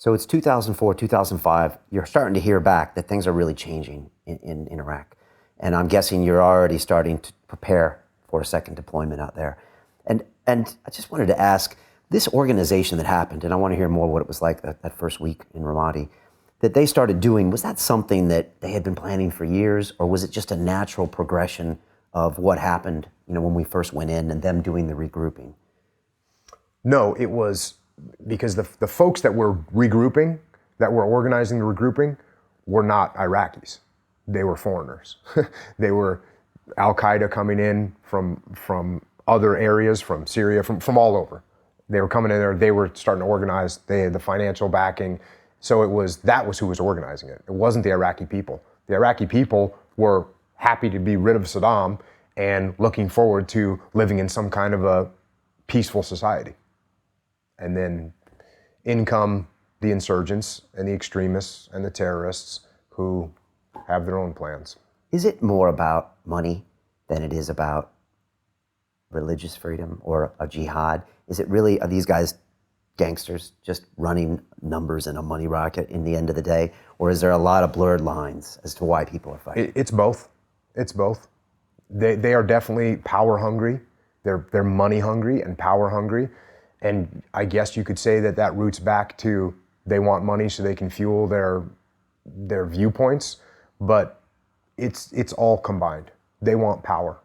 So it's 2004, 2005. You're starting to hear back that things are really changing in Iraq. And I'm guessing you're already starting to prepare for a second deployment out there. And I just wanted to ask, this organization that happened, and I want to hear more what it was like that first week in Ramadi, that they started doing, was that something that they had been planning for years, or was it just a natural progression of what happened, when we first went in and them doing the regrouping? No, it was because the folks that were regrouping, that were organizing the regrouping, were not Iraqis. They were foreigners. They were Al-Qaeda coming in from other areas, from Syria, from all over. They were coming in there, they were starting to organize, they had the financial backing. So that was who was organizing it. It wasn't the Iraqi people. The Iraqi people were happy to be rid of Saddam and looking forward to living in some kind of a peaceful society. And then in come the insurgents and the extremists and the terrorists who have their own plans. Is it more about money than it is about religious freedom or a jihad? Is it really, are these guys gangsters just running numbers in a money rocket in the end of the day? Or is there a lot of blurred lines as to why people are fighting? It's both. It's both. They are definitely power hungry. They're money hungry and power hungry. And I guess you could say that roots back to they want money so they can fuel their viewpoints, but it's all combined. They want power.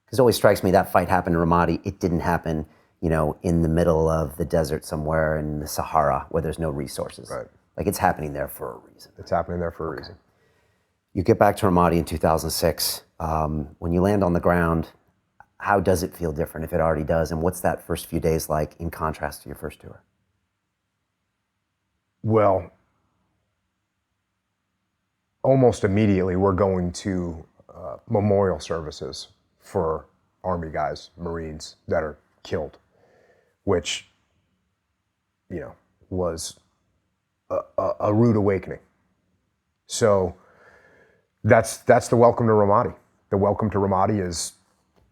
Because it always strikes me that fight happened in Ramadi. It didn't happen, in the middle of the desert somewhere in the Sahara where there's no resources. Right. Like it's happening there for a reason. It's happening there for a reason. You get back to Ramadi in 2006. When you land on the ground, how does it feel different, if it already does? And what's that first few days like in contrast to your first tour? Well, almost immediately we're going to memorial services for Army guys, Marines that are killed, which, was a rude awakening. So that's the welcome to Ramadi. The welcome to Ramadi is,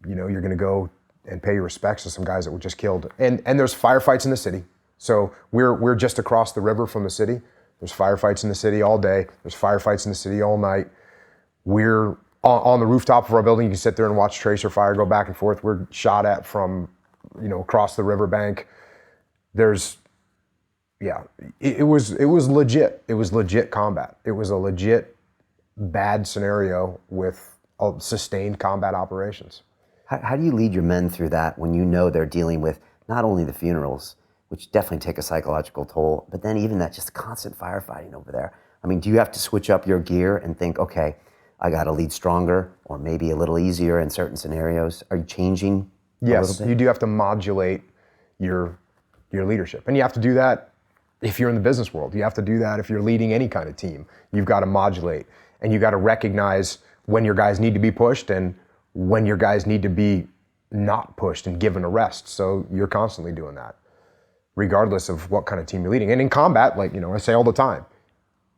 you're going to go and pay your respects to some guys that were just killed. And there's firefights in the city. So we're just across the river from the city. There's firefights in the city all day. There's firefights in the city all night. We're on the rooftop of our building. You can sit there and watch tracer fire go back and forth. We're shot at from, across the riverbank. It was legit. It was legit combat. It was a legit bad scenario with sustained combat operations. How do you lead your men through that when they're dealing with not only the funerals, which definitely take a psychological toll, but then even that just constant firefighting over there? I mean, do you have to switch up your gear and think, okay, I got to lead stronger or maybe a little easier in certain scenarios? Are you changing a little bit? You do have to modulate your leadership. And you have to do that if you're in the business world. You have to do that if you're leading any kind of team. You've got to modulate. And you got to recognize when your guys need to be pushed and when your guys need to be not pushed and given a rest. So you're constantly doing that, regardless of what kind of team you're leading. And in combat, like, I say all the time,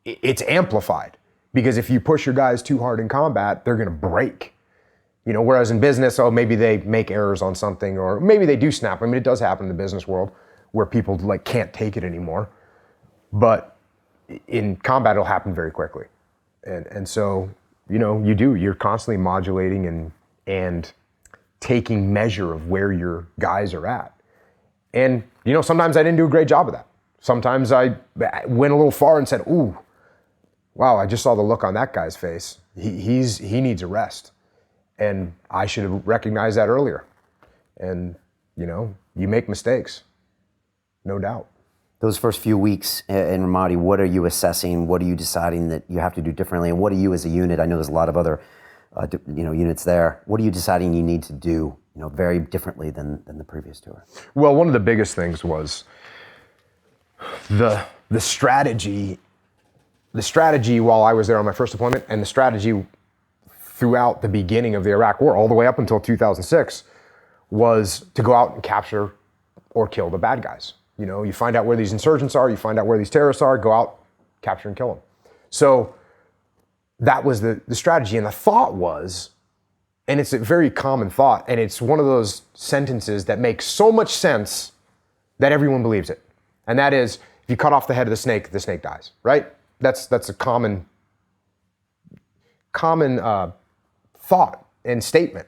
it's amplified. Because if you push your guys too hard in combat, they're going to break. Whereas in business, maybe they make errors on something, or maybe they do snap. I mean, it does happen in the business world where people can't take it anymore. But in combat, it'll happen very quickly. And so, you're constantly modulating and taking measure of where your guys are at. And, sometimes I didn't do a great job of that. Sometimes I went a little far and said, ooh, wow, I just saw the look on that guy's face. He needs a rest. And I should have recognized that earlier. And, you make mistakes, no doubt. Those first few weeks in Ramadi, what are you assessing? What are you deciding that you have to do differently? And what are you as a unit? I know there's a lot of other units there. What are you deciding you need to do very differently than the previous tour? Well, one of the biggest things was the strategy. The strategy while I was there on my first deployment, and the strategy throughout the beginning of the Iraq War, all the way up until 2006, was to go out and capture or kill the bad guys. You find out where these insurgents are, you find out where these terrorists are, go out, capture and kill them. So that was the strategy. And the thought was, and it's a very common thought, and it's one of those sentences that makes so much sense that everyone believes it. And that is, If you cut off the head of the snake dies, right? That's a common thought and statement,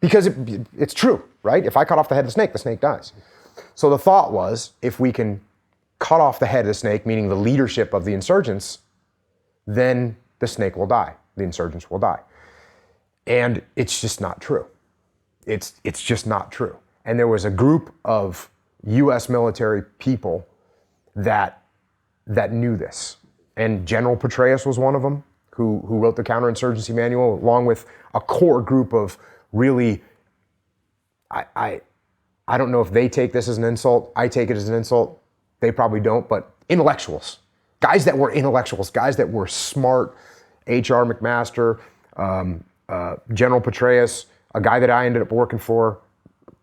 because it's true, right? If I cut off the head of the snake dies. So the thought was, if we can cut off the head of the snake, meaning the leadership of the insurgents, then the snake will die, the insurgents will die. And it's just not true. It's just not true. And there was a group of US military people that knew this. And General Petraeus was one of them, who wrote the counterinsurgency manual, along with a core group of really, I don't know if they take this as an insult. I take it as an insult. They probably don't, but intellectuals, guys that were intellectuals, guys that were smart. H.R. McMaster, General Petraeus, a guy that I ended up working for,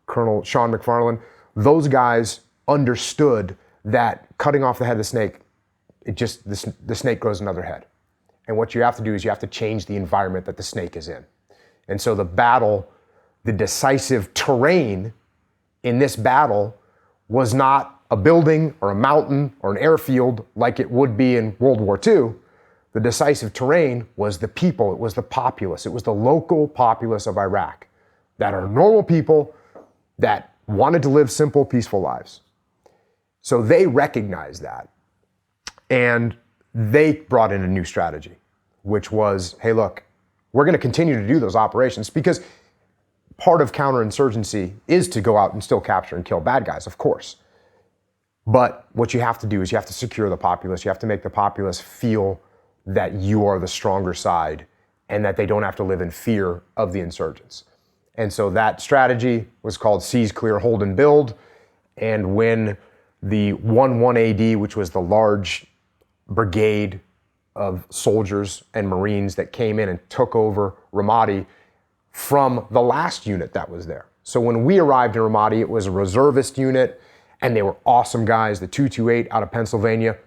Colonel Sean McFarland. Those guys understood that cutting off the head of the snake, the snake grows another head. And what you have to do is you have to change the environment that the snake is in. And so the battle, the decisive terrain in this battle was not a building or a mountain or an airfield like it would be in World War II. The decisive terrain was the people, it was the populace, it was the local populace of Iraq that are normal people that wanted to live simple, peaceful lives. So they recognized that, and they brought in a new strategy, which was, hey, look, we're going to continue to do those operations, because part of counterinsurgency is to go out and still capture and kill bad guys, of course. But what you have to do is you have to secure the populace. You have to make the populace feel that you are the stronger side and that they don't have to live in fear of the insurgents. And so that strategy was called Seize, Clear, Hold, and Build. And when the 1-1 AD, which was the large brigade of soldiers and Marines that came in and took over Ramadi from the last unit that was there. So when we arrived in Ramadi, it was a reservist unit, and they were awesome guys, the 228 out of Pennsylvania.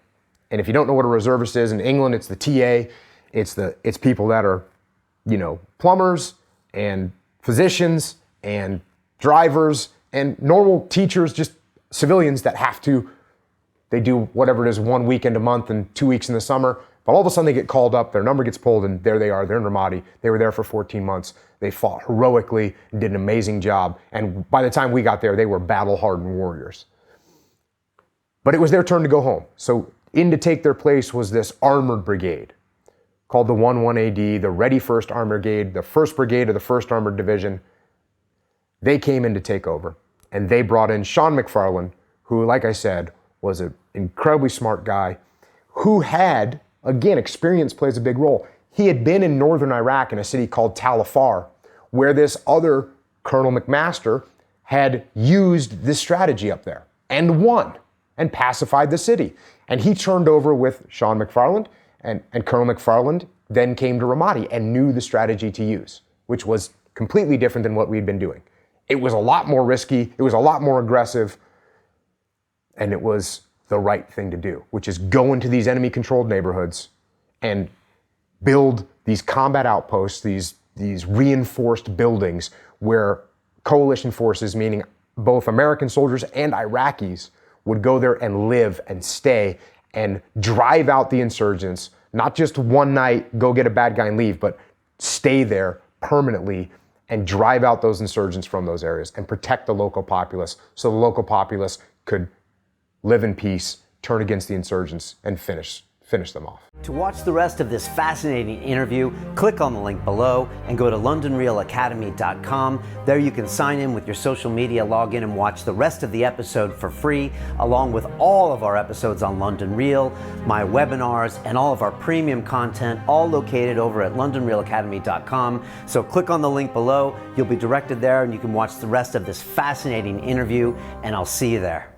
And if you don't know what a reservist is, in England, it's the Tthe. It's people that are, plumbers and physicians and drivers and normal teachers, just civilians that they do whatever it is, 1 weekend a month and 2 weeks in the summer. But all of a sudden they get called up, their number gets pulled, and there they are, they're in Ramadi. They were there for 14 months. They fought heroically, did an amazing job. And by the time we got there, they were battle-hardened warriors. But it was their turn to go home. So in to take their place was this armored brigade called the 1-1 AD, the Ready First Armored Brigade, the 1st Brigade of the 1st Armored Division. They came in to take over, and they brought in Sean McFarland, who, like I said, was an incredibly smart guy who had, again, experience plays a big role. He had been in northern Iraq in a city called Tal Afar, where this other Colonel McMaster had used this strategy up there and won and pacified the city. And he turned over with Sean McFarland, and Colonel McFarland then came to Ramadi and knew the strategy to use, which was completely different than what we'd been doing. It was a lot more risky, it was a lot more aggressive, and it was the right thing to do, which is go into these enemy-controlled neighborhoods and build these combat outposts, these reinforced buildings where coalition forces, meaning both American soldiers and Iraqis, would go there and live and stay and drive out the insurgents, not just one night, go get a bad guy and leave, but stay there permanently and drive out those insurgents from those areas and protect the local populace so the local populace could live in peace, turn against the insurgents, and finish them off. To watch the rest of this fascinating interview, click on the link below and go to londonrealacademy.com. There you can sign in with your social media login and watch the rest of the episode for free, along with all of our episodes on London Real, my webinars, and all of our premium content, all located over at londonrealacademy.com. So click on the link below, you'll be directed there, and you can watch the rest of this fascinating interview, and I'll see you there.